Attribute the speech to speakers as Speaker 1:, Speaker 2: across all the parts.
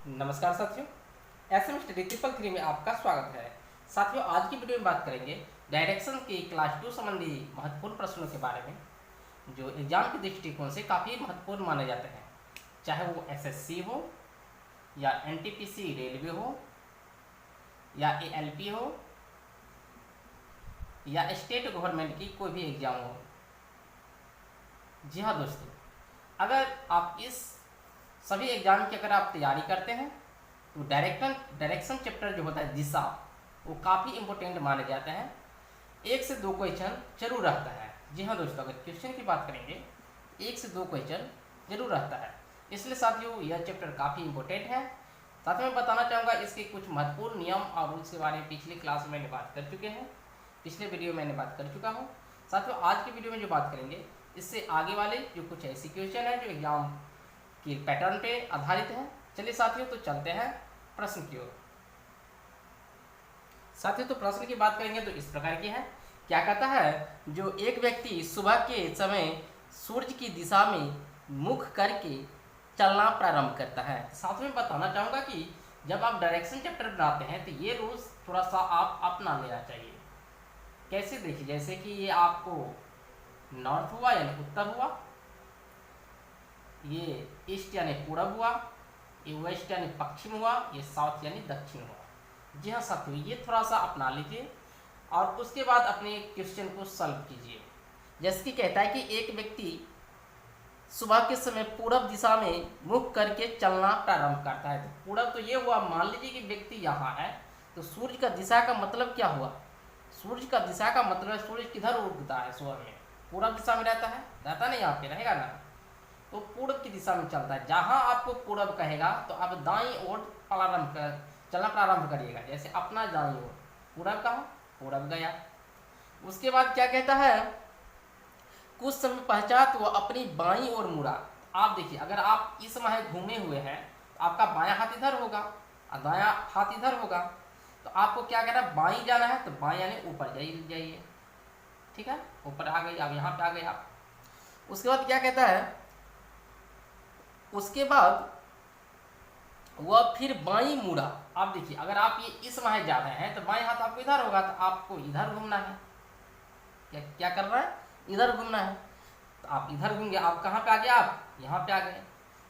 Speaker 1: नमस्कार साथियों, SM study triple three में आपका स्वागत है। साथियों, आज की वीडियो में बात करेंगे डायरेक्शन के क्लास 2 संबंधी महत्वपूर्ण प्रश्नों के बारे में, जो एग्जाम के दृष्टिकोण से काफ़ी महत्वपूर्ण माने जाते हैं। चाहे वो एसएससी हो या एनटीपीसी रेलवे हो या एएलपी हो या स्टेट गवर्नमेंट की कोई भी एग्जाम हो। जी हाँ दोस्तों, अगर आप इस सभी एग्जाम की अगर आप तैयारी करते हैं तो डायरेक्शन चैप्टर जो होता है दिशा, वो काफ़ी इंपॉर्टेंट माने जाते हैं। 1 से 2 क्वेश्चन जरूर रहता है। जी हाँ दोस्तों, अगर क्वेश्चन की बात करेंगे 1 से 2 क्वेश्चन जरूर रहता है। इसलिए साथियों यह चैप्टर काफ़ी इंपॉर्टेंट है। साथ में बताना चाहूँगा इसके कुछ महत्वपूर्ण नियम और रूल्स के बारे में पिछले क्लास में मैंने बात कर चुके हैं, पिछले वीडियो में मैंने बात कर चुका हूँ। साथियों आज की वीडियो में जो बात करेंगे इससे आगे वाले जो कुछ ऐसी क्वेश्चन है जो एग्जाम के पैटर्न पे आधारित है। चलिए साथियों, तो चलते हैं प्रश्न की ओर। साथियों, तो प्रश्न की बात करेंगे तो इस प्रकार की है। क्या कहता है, जो एक व्यक्ति सुबह के समय सूर्य की दिशा में मुख करके चलना प्रारंभ करता है। साथ में बताना चाहूँगा कि जब आप डायरेक्शन चैप्टर बनाते हैं तो ये रूल्स थोड़ा सा आप अपना लेना चाहिए। कैसे देखिए, जैसे कि ये आपको नॉर्थ हुआ यानी उत्तर हुआ, ये ईस्ट यानी पूरब हुआ, ये वेस्ट यानी पश्चिम हुआ, ये साउथ यानी दक्षिण हुआ। जी हाँ साथियों, ये थोड़ा सा अपना लीजिए और उसके बाद अपने क्वेश्चन को सॉल्व कीजिए। जैसे कि कहता है कि एक व्यक्ति सुबह के समय पूरब दिशा में मुख करके चलना प्रारंभ करता है। तो पूरब तो ये हुआ, मान लीजिए कि व्यक्ति यहाँ है तो सूर्य का दिशा का मतलब क्या हुआ? सूर्य का दिशा का मतलब सूर्य किधर उगता है? सुबह में पूरब दिशा में रहता नहीं, यहाँ पे रहेगा ना, तो पूरब की दिशा में चलता है। जहां आपको पूरब कहेगा तो आप दाईं ओर चलना प्रारंभ करिएगा। जैसे अपना दाईं ओर, पूरब कहाँ? पूरब गया। उसके बाद क्या कहता है, कुछ समय पश्चात वो अपनी बाईं ओर मुड़ा। आप देखिए, अगर आप इस माह घूमे हुए हैं तो आपका बायां हाथ इधर होगा और दायां हाथ इधर होगा। तो आपको क्या कहना है, बाईं जाना है तो बाईं यानी ऊपर जाइए। ठीक है, ऊपर आ गई, अब यहाँ पे आ गए आप। उसके बाद क्या कहता है, उसके बाद वह फिर बाईं मुड़ा। आप देखिए, अगर आप ये इस माह जा रहे हैं तो बाईं हाथ आपको इधर होगा, तो आपको इधर घूमना है। क्या कर रहा है? इधर घूमना है। तो आप इधर घूमेंगे, आप कहाँ पे आ गए? आप यहाँ पे आ गए।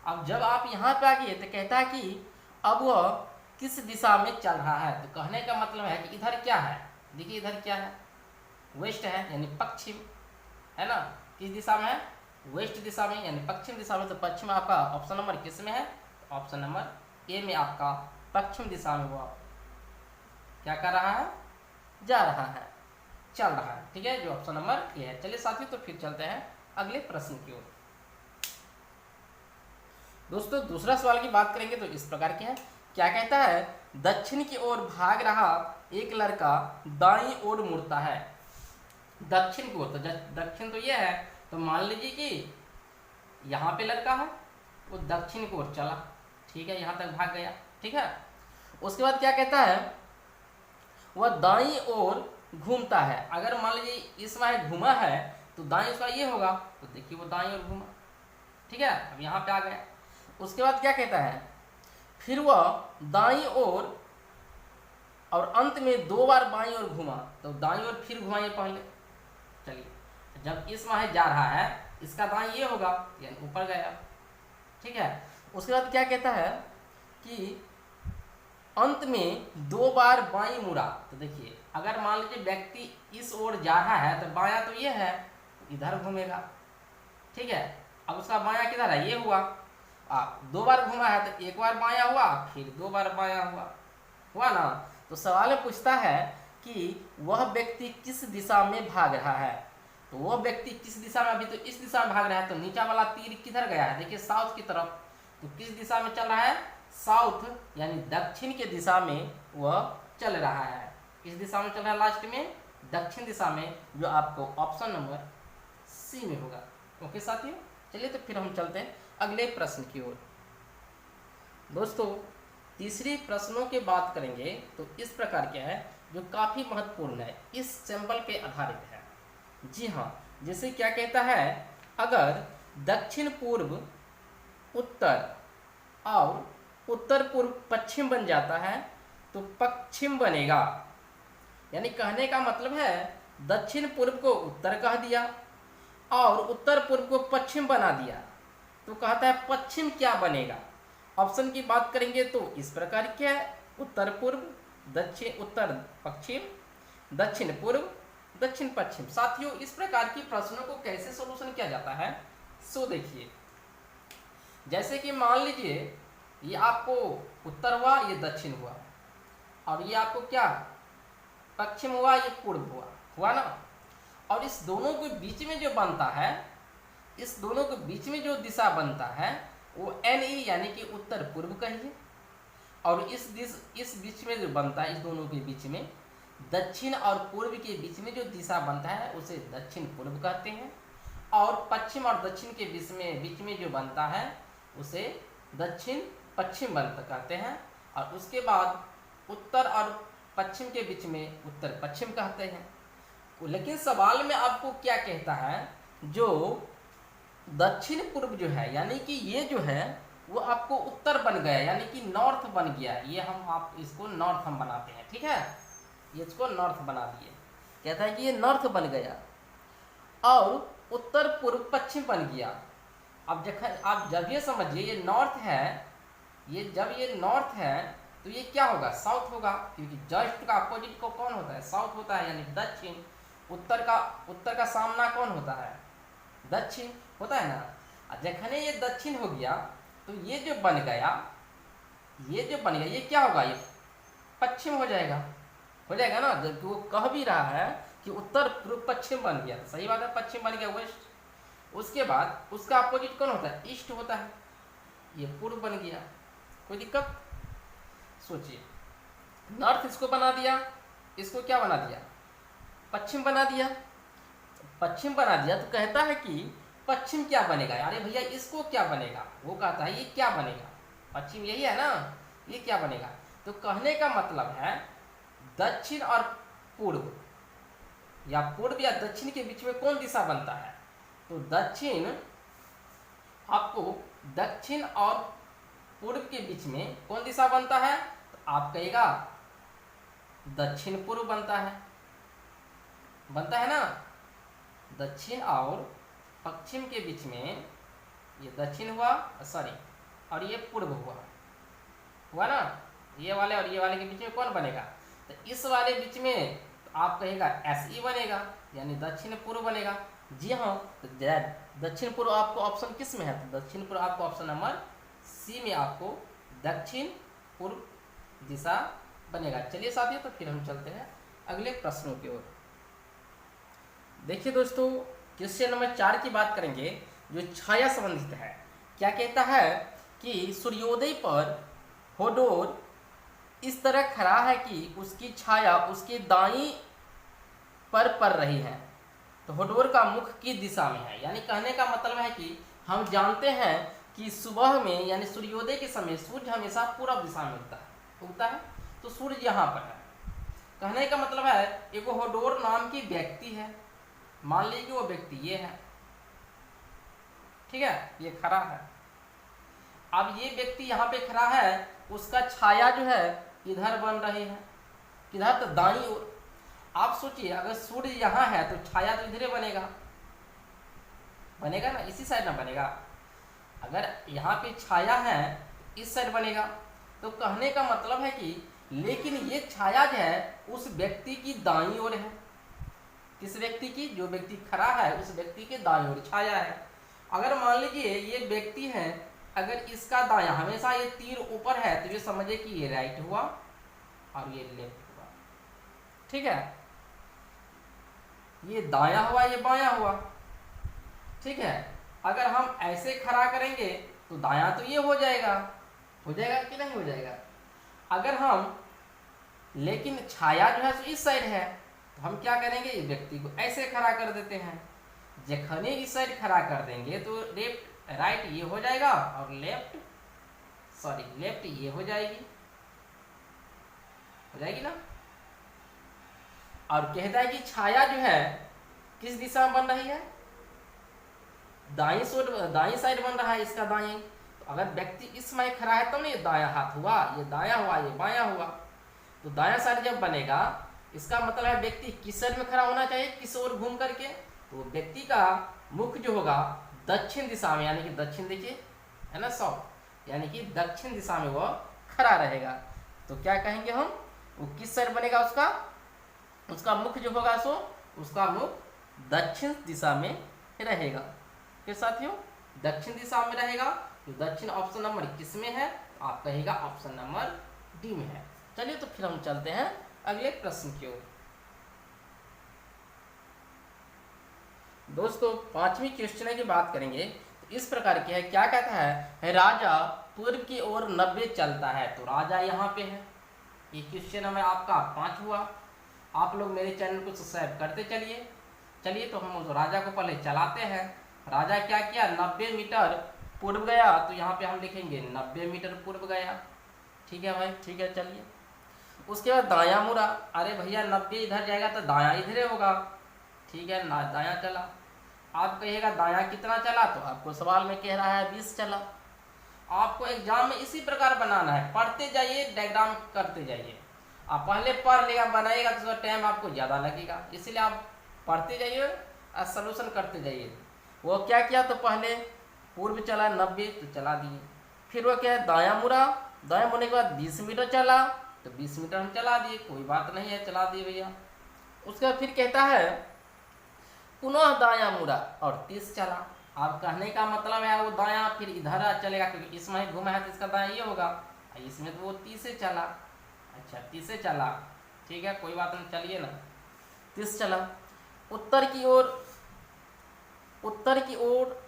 Speaker 1: अब जब आप यहाँ पे आ गए तो कहता है कि अब वह किस दिशा में चल रहा है। तो कहने का मतलब है कि इधर क्या है, देखिए इधर क्या है, वेस्ट है यानी पश्चिम, है ना। किस दिशा में है? वेस्ट दिशा में यानी पश्चिम दिशा में। तो पश्चिम आपका ऑप्शन नंबर किस में है? ऑप्शन नंबर ए में आपका पश्चिम दिशा में वो क्या कर रहा है? जा रहा है, चल रहा है। ठीक है, जो ऑप्शन नंबर ए है। चलिए साथियों, तो फिर चलते हैं अगले प्रश्न की ओर। दोस्तों दूसरा सवाल की बात करेंगे तो इस प्रकार के है। क्या कहता है, दक्षिण की ओर भाग रहा एक लड़का दाईं ओर मुड़ता है। दक्षिण की ओर, तो दक्षिण तो ये है, तो मान लीजिए कि यहाँ पे लड़का है, वो दक्षिण की ओर चला। ठीक है, यहाँ तक भाग गया। ठीक है, उसके बाद क्या कहता है, वह दाईं ओर घूमता है। अगर मान लीजिए इस माह घूमा है तो दाईं उसका ये होगा, तो देखिए वो दाईं ओर घूमा। ठीक है, अब यहाँ पे आ गया। उसके बाद क्या कहता है, फिर वह दाईं ओर और अंत में 2 बार बाईं ओर घूमा। तो दाईं ओर फिर घुमाइए पहले। चलिए, जब इस माह जा रहा है इसका दाईं ये होगा यानी ऊपर गया। ठीक है, उसके बाद क्या कहता है कि अंत में 2 बार बाईं मुड़ा। तो देखिए, अगर मान लीजिए व्यक्ति इस ओर जा रहा है तो बायां तो ये है, तो इधर घूमेगा। ठीक है, अब उसका बायां किधर है? ये हुआ। 2 बार घूमा है तो 1 बार बायां हुआ, फिर 2 बार बायां हुआ ना। तो सवाल में पूछता है कि वह व्यक्ति किस दिशा में भाग रहा है। तो वह व्यक्ति किस दिशा में, अभी तो इस दिशा में भाग रहा है, तो नीचा वाला तीर किधर गया है? देखिए साउथ की तरफ। तो किस दिशा में चल रहा है? साउथ यानी दक्षिण के दिशा में वह चल रहा है। किस दिशा में चल रहा है? लास्ट में दक्षिण दिशा में, जो आपको ऑप्शन नंबर सी में होगा। ओके साथियों, चलिए तो फिर हम चलते हैं अगले प्रश्न की ओर। दोस्तों तीसरी प्रश्नों की बात करेंगे तो इस प्रकार के है, जो काफी महत्वपूर्ण है, इस सैंपल पे आधारित है। जी हाँ, जैसे क्या कहता है, अगर दक्षिण पूर्व उत्तर और उत्तर पूर्व पश्चिम बन जाता है तो पश्चिम बनेगा। यानी कहने का मतलब है दक्षिण पूर्व को उत्तर कह दिया और उत्तर पूर्व को पश्चिम बना दिया, तो कहता है पश्चिम क्या बनेगा। ऑप्शन की बात करेंगे तो इस प्रकार क्या है, उत्तर पूर्व, दक्षिण, उत्तर पश्चिम, दक्षिण पूर्व, दक्षिण पश्चिम। साथियों इस प्रकार की प्रश्नों को कैसे सॉल्यूशन किया जाता है, सो देखिए, जैसे कि मान लीजिए ये आपको उत्तर हुआ, ये दक्षिण हुआ, और ये आपको क्या पश्चिम हुआ, ये पूर्व हुआ ना। और इस दोनों के बीच में जो बनता है, इस दोनों के बीच में जो दिशा बनता है वो NE यानी कि उत्तर पूर्व कहिए। और इस बीच में जो बनता है, इस दोनों के बीच में दक्षिण और पूर्व के बीच में जो दिशा बनता है उसे दक्षिण पूर्व कहते हैं। और पश्चिम और दक्षिण के बीच में जो बनता है उसे दक्षिण पश्चिम बनता कहते हैं। और उसके बाद उत्तर और पश्चिम के बीच में उत्तर पश्चिम कहते हैं। लेकिन सवाल में आपको क्या कहता है, जो दक्षिण पूर्व जो है यानी कि ये जो है वो आपको उत्तर बन गया, यानी कि नॉर्थ बन गया। ये आप इसको नॉर्थ हम बनाते हैं, ठीक है, ये इसको नॉर्थ बना दिए। कहता है कि ये नॉर्थ बन गया और उत्तर पूर्व पश्चिम बन गया। अब आप जब ये समझिए ये नॉर्थ है, ये जब ये नॉर्थ है तो ये क्या होगा, साउथ होगा, क्योंकि जस्ट का अपोजिट को कौन होता है, साउथ होता है, यानी दक्षिण। उत्तर का सामना कौन होता है, दक्षिण होता है ना। जखने ये दक्षिण हो गया तो ये जो बन गया, ये क्या होगा, ये पश्चिम हो जाएगा ना। जबकि वो कह भी रहा है कि उत्तर पूर्व पश्चिम बन गया, तो सही बात है, पश्चिम बन गया, वेस्ट। उसके बाद उसका अपोजिट कौन होता है, ईस्ट होता है, ये पूर्व बन गया। कोई दिक्कत, सोचिए, नॉर्थ इसको बना दिया, इसको क्या बना दिया, पश्चिम बना दिया। पश्चिम बना दिया तो कहता है कि पश्चिम क्या बनेगा। अरे भैया इसको क्या बनेगा, वो कहता है ये क्या बनेगा, पश्चिम यही है ना, ये क्या बनेगा। तो कहने का मतलब है दक्षिण और पूर्व या पूर्व या दक्षिण के बीच में कौन दिशा बनता है, तो दक्षिण, आपको दक्षिण और पूर्व के बीच में कौन दिशा बनता है, तो आप कहेगा दक्षिण पूर्व बनता है ना। दक्षिण और पश्चिम के बीच में ये दक्षिण हुआ, सॉरी, और ये पूर्व हुआ ना। ये वाले और ये वाले के बीच में कौन बनेगा, तो इस वाले बीच में तो आप कहेगा SE बनेगा, यानी दक्षिण पूर्व बनेगा। जी हाँ, तो दक्षिण पूर्व आपको ऑप्शन किस में है, तो दक्षिण पूर्व आपको ऑप्शन नंबर C में आपको दक्षिण पूर्व दिशा बनेगा। चलिए साथियों, तो फिर हम चलते हैं अगले प्रश्नों की ओर। देखिए दोस्तों, क्वेश्चन नंबर 4 की बात करेंगे, जो छाया संबंधित है। क्या कहता है कि सूर्योदय पर होडोर इस तरह खड़ा है कि उसकी छाया उसके दाईं पर पड़ रही है, तो होडोर का मुख किस दिशा में है। यानी कहने का मतलब है कि हम जानते हैं कि सुबह में यानी सूर्योदय के समय सूर्य हमेशा पूर्व दिशा में उगता है, तो सूर्य यहाँ पर है। कहने का मतलब है एक होडोर नाम की व्यक्ति है, मान लीजिए वो व्यक्ति ये है, ठीक है, ये खड़ा है। अब ये व्यक्ति यहाँ पे खड़ा है, उसका छाया जो है इधर बन रही है, किधर, तो दाईं ओर। आप सोचिए अगर सूर्य यहाँ है तो छाया तो इधर बनेगा ना, इसी साइड ना बनेगा। अगर यहाँ पे छाया है इस साइड बनेगा। तो कहने का मतलब है कि लेकिन ये छाया जो है उस व्यक्ति की दाईं ओर है। किस व्यक्ति की, जो व्यक्ति खड़ा है उस व्यक्ति के दाईं ओर छाया है। अगर मान लीजिए ये व्यक्ति है, अगर इसका दायां, हमेशा ये तीर ऊपर है, तो ये समझे कि ये राइट हुआ और ये लेफ्ट हुआ, ठीक है, ये दायां हुआ, ये बायां हुआ, ठीक है। अगर हम ऐसे खड़ा करेंगे तो दायां तो ये हो जाएगा कि नहीं हो जाएगा। अगर हम, लेकिन छाया जो है तो इस साइड है, तो हम क्या करेंगे, इस व्यक्ति को ऐसे खड़ा कर देते हैं। जखने इस साइड खड़ा कर देंगे तो राइट ये हो जाएगा और लेफ्ट ये हो जाएगी ना। और कहता है कि छाया जो है किस दिशा में बन रही है, दाईं साइड बन रहा है, इसका दाईं। तो अगर व्यक्ति इस समय खड़ा है तो नहीं, ये दायां हाथ हुआ, ये दायां हुआ, ये बायां हुआ। तो दायां साइड जब बनेगा, इसका मतलब है व्यक्ति किस साइड में खड़ा होना चाहिए, किस ओर घूम करके। तो व्यक्ति का मुख जो होगा दक्षिण दिशा में, यानी कि दक्षिण देखिए है ना साउथ, यानी कि दक्षिण दिशा में वो खड़ा रहेगा। तो क्या कहेंगे हम, वो किस साइड बनेगा, उसका मुख जो होगा सो उसका मुख दक्षिण दिशा में रहेगा। फिर साथियों दक्षिण दिशा में रहेगा, तो दक्षिण ऑप्शन नंबर किस में है, आप कहेगा ऑप्शन नंबर डी में है। चलिए तो फिर हम चलते हैं अगले प्रश्न की ओर। दोस्तों 5वीं क्वेश्चन की बात करेंगे तो इस प्रकार की है, क्या कहता है, राजा पूर्व की ओर 90 चलता है। तो राजा यहाँ पे है, ये क्वेश्चन हमें आपका 5 हुआ। आप लोग मेरे चैनल को सब्सक्राइब करते चलिए। चलिए तो हम उस राजा को पहले चलाते हैं। राजा क्या किया, 90 मीटर पूर्व गया, तो यहाँ पे हम लिखेंगे 90 मीटर पूर्व गया। ठीक है भाई, ठीक है। चलिए उसके बाद दायां मुड़ा, अरे भैया 90 इधर जाएगा तो दायां इधर होगा। ठीक है ना, दायां चला। आप कहिएगा दायां कितना चला, तो आपको सवाल में कह रहा है 20 चला। आपको एग्जाम में इसी प्रकार बनाना है, पढ़ते जाइए, डायग्राम करते जाइए। आप पहले पढ़ लेगा बनाइएगा तो टाइम आपको ज़्यादा लगेगा, इसलिए आप पढ़ते जाइए और सलूशन करते जाइए। वो क्या किया, तो पहले पूर्व चला 90 तो चला दिए। फिर वो क्या है, दायां मुड़ा, दायां मुड़ने के बाद 20 मीटर चला, तो 20 मीटर हम चला दिए, कोई बात नहीं है, चला दिए भैया। उसके बाद फिर कहता है पुनः दायां मुड़ा और 30 चला। अब कहने का मतलब है वो दायां फिर इधर चलेगा, क्योंकि इसमें घूमा है तो इसका दायां ये होगा, इसमें तो वो 30 से चला। अच्छा 30 से चला, ठीक है, कोई बात नहीं, चलिए ना। 30 चला, उत्तर की ओर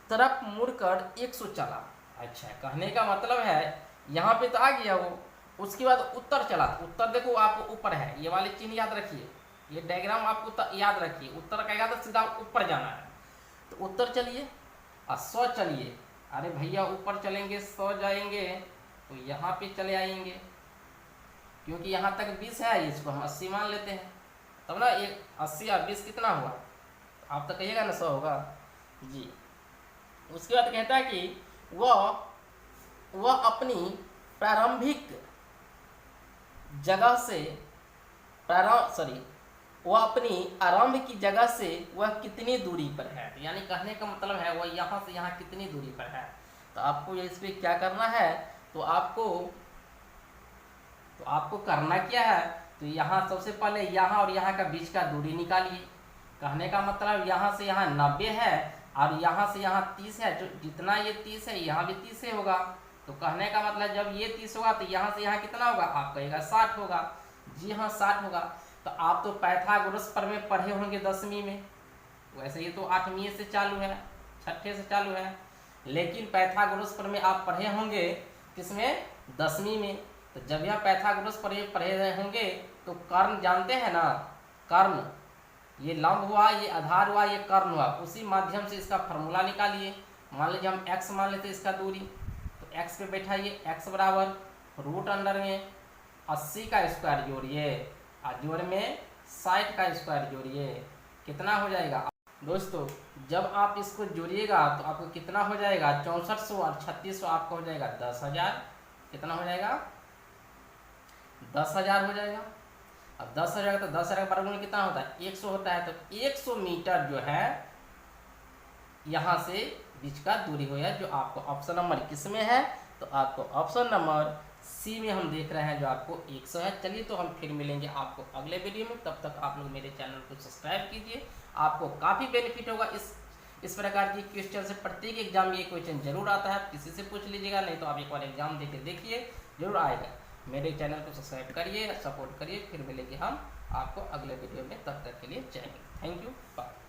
Speaker 1: तरफ मुड़कर 100 चला। अच्छा, कहने का मतलब है यहाँ पे तो आ गया वो, उसके बाद उत्तर चला। उत्तर देखो आपको ऊपर है, ये वाले चिन्ह याद रखिए, ये डायग्राम आपको याद रखिए। उत्तर कहेगा तो सीधा ऊपर जाना है, तो उत्तर चलिए और 100 चलिए। अरे भैया ऊपर चलेंगे 100 जाएंगे तो यहाँ पे चले आएंगे, क्योंकि यहाँ तक 20 है, इसको हम 80 मान लेते हैं, तब ना ये 80 और 20 कितना हुआ, आप तो कहिएगा ना 100 होगा जी। उसके बाद कहता है कि वह अपनी प्रारंभिक जगह से वह अपनी आरंभ की जगह से वह कितनी दूरी पर है। यानी कहने का मतलब है वह यहाँ से यहाँ कितनी दूरी पर है। तो आपको इस पर क्या करना है, तो आपको करना क्या है, तो यहाँ सबसे पहले यहाँ और यहाँ का बीच का दूरी निकालिए। कहने का मतलब यहाँ से यहाँ 90 है और यहाँ से यहाँ 30 है, जो जितना ये 30 है यहाँ भी 30 से होगा। तो कहने का मतलब जब ये 30 होगा तो यहाँ से यहाँ कितना होगा, आप कहेगा 60 होगा। जी हाँ 60 होगा। तो आप तो पाइथागोरस प्रमेय पढ़े होंगे 10वीं में, वैसे ये तो 8वीं से चालू है, 6ठे से चालू है, लेकिन पाइथागोरस प्रमेय आप पढ़े होंगे किसमें, 10वीं में। तो जब यह पाइथागोरस प्रमेय पढ़े रहे होंगे तो कर्ण जानते हैं ना, कर्ण, ये लंब हुआ, ये आधार हुआ, ये कर्ण हुआ, उसी माध्यम से इसका फार्मूला निकालिए। मान लीजिए हम x मान लेते इसका दूरी, तो x पे बैठाइए, x बराबर रूट अंडर में 80 का स्क्वायर जोड़िए और जोड़ में 60 का स्क्वायर जोड़िए, कितना हो जाएगा दोस्तों। जब आप इसको जोड़िएगा तो आपको कितना हो जाएगा, 6400 और 3600 आपका हो जाएगा 10,000। कितना हो जाएगा, 10,000 हो जाएगा। अब 10,000 तो 10,000 का वर्गमूल कितना होता है, 100 होता है। तो 100 मीटर जो है यहाँ से बीच का दूरी हो है, जो आपको ऑप्शन नंबर किस में है, तो आपको ऑप्शन नंबर सी में हम देख रहे हैं, जो आपको 100 है। चलिए तो हम फिर मिलेंगे आपको अगले वीडियो में, तब तक आप लोग मेरे चैनल को सब्सक्राइब कीजिए। आपको काफ़ी बेनिफिट होगा इस प्रकार की क्वेश्चन से। प्रत्येक एग्जाम में ये क्वेश्चन जरूर आता है, किसी से पूछ लीजिएगा, नहीं तो आप एक बार एग्जाम देके देखिए, जरूर आएगा। मेरे चैनल को सब्सक्राइब करिए, सपोर्ट करिए। फिर मिलेंगे हम आपको अगले वीडियो में, तब तक के लिए जय हिंद, थैंक यू, बाय।